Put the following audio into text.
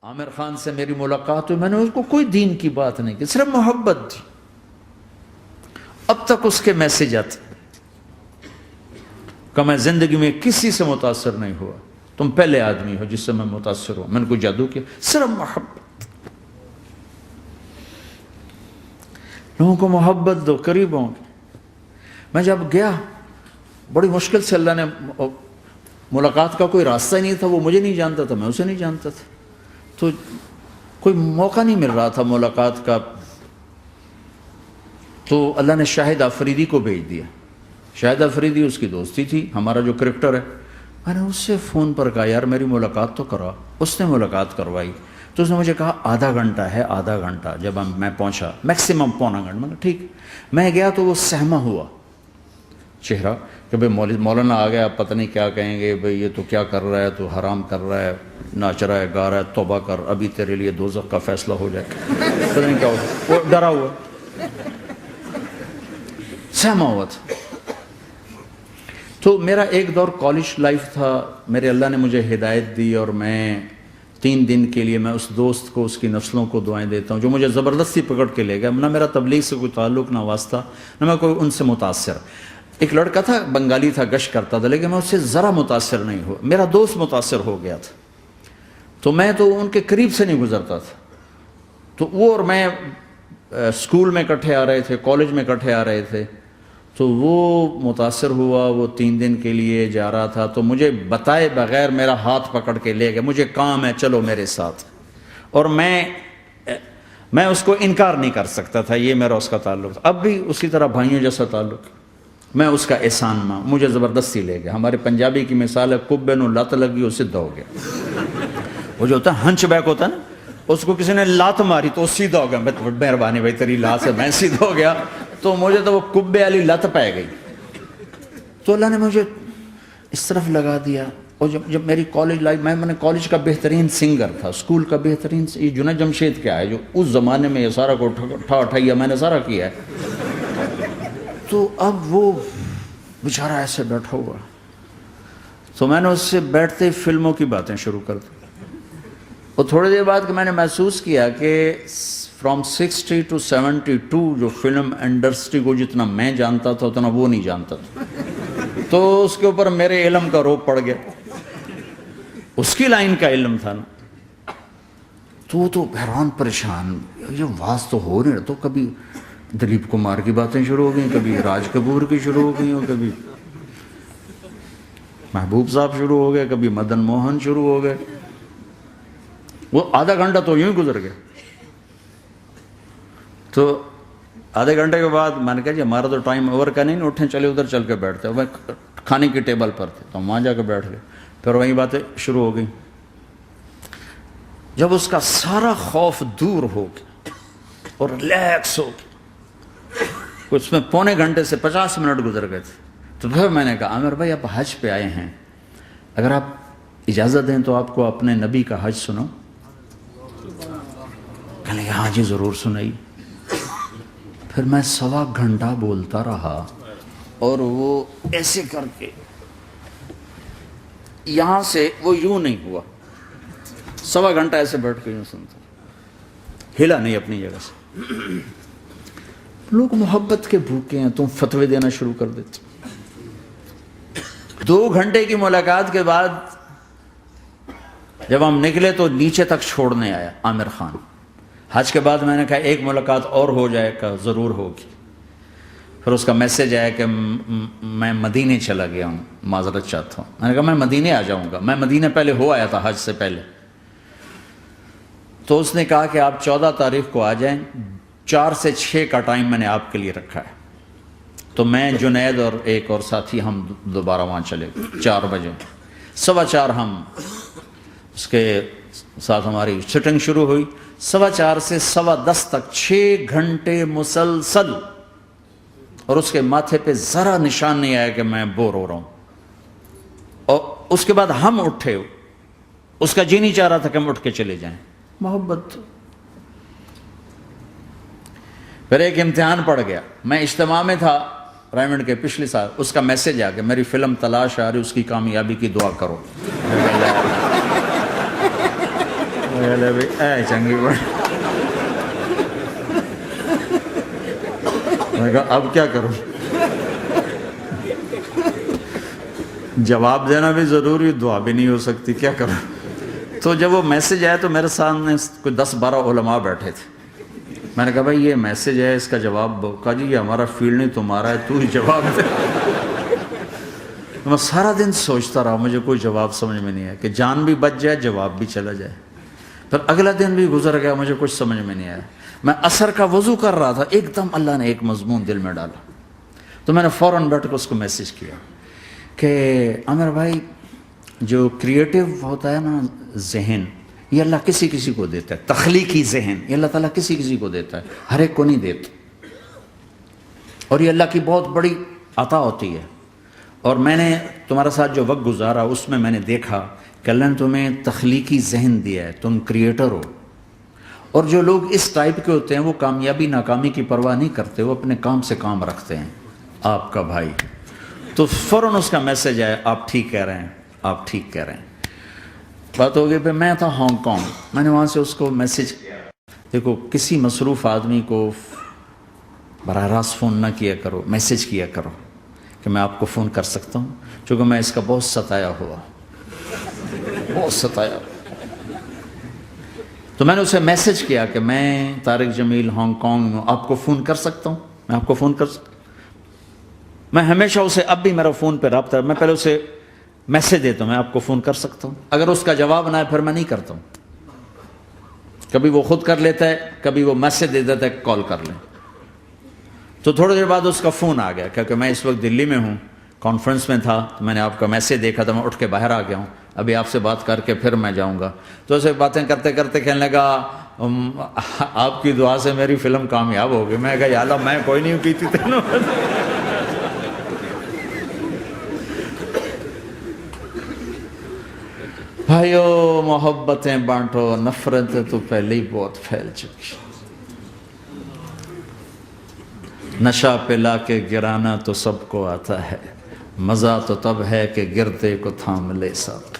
عامر خان سے میری ملاقات ہوئی، میں نے اس کو کوئی دین کی بات نہیں کی، صرف محبت تھی۔ اب تک اس کے میسج آتے کہ میں زندگی میں کسی سے متاثر نہیں ہوا، تم پہلے آدمی ہو جس سے میں متاثر ہوں، میں نے کوئی جادو کیا، صرف محبت۔ لوگوں کو محبت دو، قریب ہوں گے۔ میں جب گیا بڑی مشکل سے اللہ نے، ملاقات کا کوئی راستہ ہی نہیں تھا، وہ مجھے نہیں جانتا تھا، میں اسے نہیں جانتا تھا، تو کوئی موقع نہیں مل رہا تھا ملاقات کا۔ تو اللہ نے شاہد آفریدی کو بھیج دیا۔ شاہد آفریدی اس کی دوستی تھی، ہمارا جو کرکٹر ہے۔ میں نے اس سے فون پر کہا یار میری ملاقات تو کرا، اس نے ملاقات کروائی۔ تو اس نے مجھے کہا آدھا گھنٹہ ہے، آدھا گھنٹہ۔ جب میں پہنچا میکسیمم پونا گھنٹہ، میں نے کہا ٹھیک۔ میں گیا تو وہ سہما ہوا چہرہ کہ بھئی مولانا آ گیا، پتہ نہیں کیا کہیں گے، بھئی یہ تو کیا کر رہا ہے، تو حرام کر رہا ہے، ناچ رہا ہے، گا رہا ہے، توبہ کر، ابھی تیرے لیے دوزخ کا فیصلہ ہو جائے، پتہ نہیں کیا ہوگا۔ وہ ڈرا ہوا، سہما ہوا تھا۔ تو میرا ایک دور کالج لائف تھا، میرے اللہ نے مجھے ہدایت دی، اور میں 3 دن کے لیے میں اس دوست کو، اس کی نسلوں کو دعائیں دیتا ہوں جو مجھے زبردستی پکڑ کے لے گیا۔ نہ میرا تبلیغ سے کوئی تعلق، نہ واسطہ، نہ میں کوئی ان سے متاثر۔ ایک لڑکا تھا، بنگالی تھا، گشت کرتا تھا، لیکن میں اس سے ذرا متاثر نہیں ہوا۔ میرا دوست متاثر ہو گیا تھا، تو میں تو ان کے قریب سے نہیں گزرتا تھا۔ تو وہ اور میں اسکول میں اکٹھے آ رہے تھے، کالج میں اکٹھے آ رہے تھے۔ تو وہ متاثر ہوا، وہ 3 دن کے لیے جا رہا تھا، تو مجھے بتائے بغیر میرا ہاتھ پکڑ کے لے گیا، مجھے کام ہے چلو میرے ساتھ۔ اور میں اس کو انکار نہیں کر سکتا تھا، یہ میرا اس کا تعلق تھا۔ اب بھی اسی طرح بھائیوں جیسا تعلق، میں اس کا احسان ماں، مجھے زبردستی لے گیا۔ ہمارے پنجابی کی مثال ہے، کبے نو لت لگی وہ سیدھا ہو گیا۔ وہ جو ہوتا ہے ہنچ بیک ہوتا ہے نا، اس کو کسی نے لات ماری تو وہ سیدھا ہو گیا۔ مہربانی بھائی تیری لات سے میں سیدھا ہو گیا، تو مجھے تو وہ کبے والی لت پہ گئی۔ تو اللہ نے مجھے اس طرف لگا دیا۔ اور جب میری کالج لائف، میں نے کالج کا بہترین سنگر تھا، اسکول کا بہترین، یہ جنید جمشید کیا ہے جو اس زمانے میں یہ سارا کو اٹھایا میں نے سارا کیا ہے۔ تو اب وہ بیچارہ ایسے بیٹھا ہوا، تو میں نے اس سے بیٹھتے ہی فلموں کی باتیں شروع کر دی۔ اور تھوڑی دیر بعد کہ میں نے محسوس کیا کہ فرام 60 to 72 جو فلم انڈسٹری کو جتنا میں جانتا تھا اتنا وہ نہیں جانتا تھا۔ تو اس کے اوپر میرے علم کا روپ پڑ گیا، اس کی لائن کا علم تھا نا۔ تو حیران پریشان، یہ واز تو ہو نہیں رہا، تو کبھی دلیپ کمار کی باتیں شروع ہو گئیں، کبھی راج کپور کی شروع ہو گئی، کبھی محبوب صاحب شروع ہو گئے، کبھی مدن موہن شروع ہو گئے۔ وہ آدھا گھنٹہ تو یوں ہی گزر گیا۔ تو آدھے گھنٹے کے بعد میں نے کہا جی ہمارا تو ٹائم اوور کا نہیں، اٹھیں چلے ادھر چل کے بیٹھتے ہیں۔ وہ کھانے کی ٹیبل پر تھے تو ہم وہاں جا کے بیٹھ گئے، پھر وہیں باتیں شروع ہو گئیں۔ جب اس کا سارا خوف دور ہو گیا اور ریلیکس ہو گیا، اس میں پونے گھنٹے سے 50 منٹ گزر گئے تھے، تو پھر میں نے کہا عامر بھائی آپ حج پہ آئے ہیں، اگر آپ اجازت دیں تو آپ کو اپنے نبی کا حج سنو۔ کہنے لگے ہاں جی ضرور سنائی۔ پھر میں 1.25 گھنٹہ بولتا رہا، اور وہ ایسے کر کے یہاں سے وہ یوں نہیں ہوا، 1.25 گھنٹہ ایسے بیٹھ کے یوں سنتا، ہلا نہیں اپنی جگہ سے۔ لوگ محبت کے بھوکے ہیں، تم فتوے دینا شروع کر دیتے۔ 2 گھنٹے کی ملاقات کے بعد جب ہم نکلے تو نیچے تک چھوڑنے آیا عامر خان۔ حج کے بعد میں نے کہا ایک ملاقات اور ہو جائے گا، ضرور ہوگی۔ پھر اس کا میسج آیا کہ میں مدینے چلا گیا ہوں، معذرت چاہتا ہوں۔ میں نے کہا میں مدینے آ جاؤں گا، میں مدینے پہلے ہو آیا تھا حج سے پہلے۔ تو اس نے کہا کہ آپ 14 تاریخ کو آ جائیں، 4 سے 6 کا ٹائم میں نے آپ کے لیے رکھا ہے۔ تو میں، جنید اور ایک اور ساتھی ہم دوبارہ وہاں چلے گئے 4 بجے، 4:15 ہم اس کے ساتھ ہماری شوٹنگ شروع ہوئی۔ 4:15 سے 10:15 تک 6 گھنٹے مسلسل، اور اس کے ماتھے پہ ذرا نشان نہیں آیا کہ میں بور ہو رہا ہوں۔ اور اس کے بعد ہم اٹھے، اس کا جی نہیں چاہ رہا تھا کہ ہم اٹھ کے چلے جائیں، محبت۔ پھر ایک امتحان پڑ گیا، میں اجتماع میں تھا رائمنڈ کے پچھلے سال، اس کا میسج آ گیا میری فلم تلاش آ رہی، اس کی کامیابی کی دعا کرو۔ لے بھی اے چنگی بڑی. میں نے کہا اب کیا کروں؟ جواب دینا بھی ضروری، دعا بھی نہیں ہو سکتی، کیا کروں؟ تو جب وہ میسج آیا تو میرے سامنے کوئی 10-12 علماء بیٹھے تھے. میں نے کہا بھائی یہ میسج ہے، اس کا جواب. کہا جی یہ ہمارا فیلڈ نہیں تمہارا ہے، تو ہی جواب دے. میں سارا دن سوچتا رہا، مجھے کوئی جواب سمجھ میں نہیں آیا کہ جان بھی بچ جائے، جواب بھی چلا جائے. پھر اگلا دن بھی گزر گیا، مجھے کچھ سمجھ میں نہیں آیا. میں عصر کا وضو کر رہا تھا، ایک دم اللہ نے ایک مضمون دل میں ڈالا. تو میں نے فوراً بیٹھ کے اس کو میسج کیا کہ عامر بھائی، جو کریٹیو ہوتا ہے نا ذہن، یہ اللہ کسی کسی کو دیتا ہے. تخلیقی ذہن یہ اللہ تعالیٰ کسی کسی کو دیتا ہے، ہر ایک کو نہیں دیتا. اور یہ اللہ کی بہت بڑی عطا ہوتی ہے. اور میں نے تمہارے ساتھ جو وقت گزارا اس میں میں نے دیکھا کہ اللہ نے تمہیں تخلیقی ذہن دیا ہے، تم کریٹر ہو. اور جو لوگ اس ٹائپ کے ہوتے ہیں وہ کامیابی ناکامی کی پرواہ نہیں کرتے، وہ اپنے کام سے کام رکھتے ہیں. آپ کا بھائی تو فوراً اس کا میسج آیا، آپ ٹھیک کہہ رہے ہیں، آپ ٹھیک کہہ رہے ہیں. بات ہو گئی. پہ میں تھا ہانگ کانگ، میں نے وہاں سے اس کو میسج کیا. دیکھو کسی مصروف آدمی کو براہ راست فون نہ کیا کرو، میسج کیا کرو کہ میں آپ کو فون کر سکتا ہوں، چونکہ میں اس کا بہت ستایا ہوا، بہت ستایا. تو میں نے اسے میسج کیا کہ میں طارق جمیل ہانگ کانگ میں آپ کو فون کر سکتا ہوں، میں آپ کو فون کر سکتا ہوں. میں ہمیشہ اسے، اب بھی میرا فون پہ رابطہ ہے، میں پہلے اسے میسج دیتا ہوں میں آپ کو فون کر سکتا ہوں. اگر اس کا جواب نہ ہے پھر میں نہیں کرتا ہوں. کبھی وہ خود کر لیتا ہے، کبھی وہ میسج دے دیتا ہے کال کر لیں. تو تھوڑی دیر بعد اس کا فون آ گیا، کیونکہ میں اس وقت دلی میں ہوں، کانفرنس میں تھا. تو میں نے آپ کا میسج دیکھا تو میں اٹھ کے باہر آ گیا ہوں، ابھی آپ سے بات کر کے پھر میں جاؤں گا. تو اسے باتیں کرتے کرتے کہنے لگا آپ کی دعا سے میری فلم کامیاب ہو گئی. میں کہا یا اللہ میں کوئی نہیں کی تھی تینوں. بھائیو محبتیں بانٹو، نفرتیں تو پہلے ہی بہت پھیل چکی. نشہ پلا کے گرانا تو سب کو آتا ہے، مزہ تو تب ہے کہ گرتے کو تھام لے ساتھ.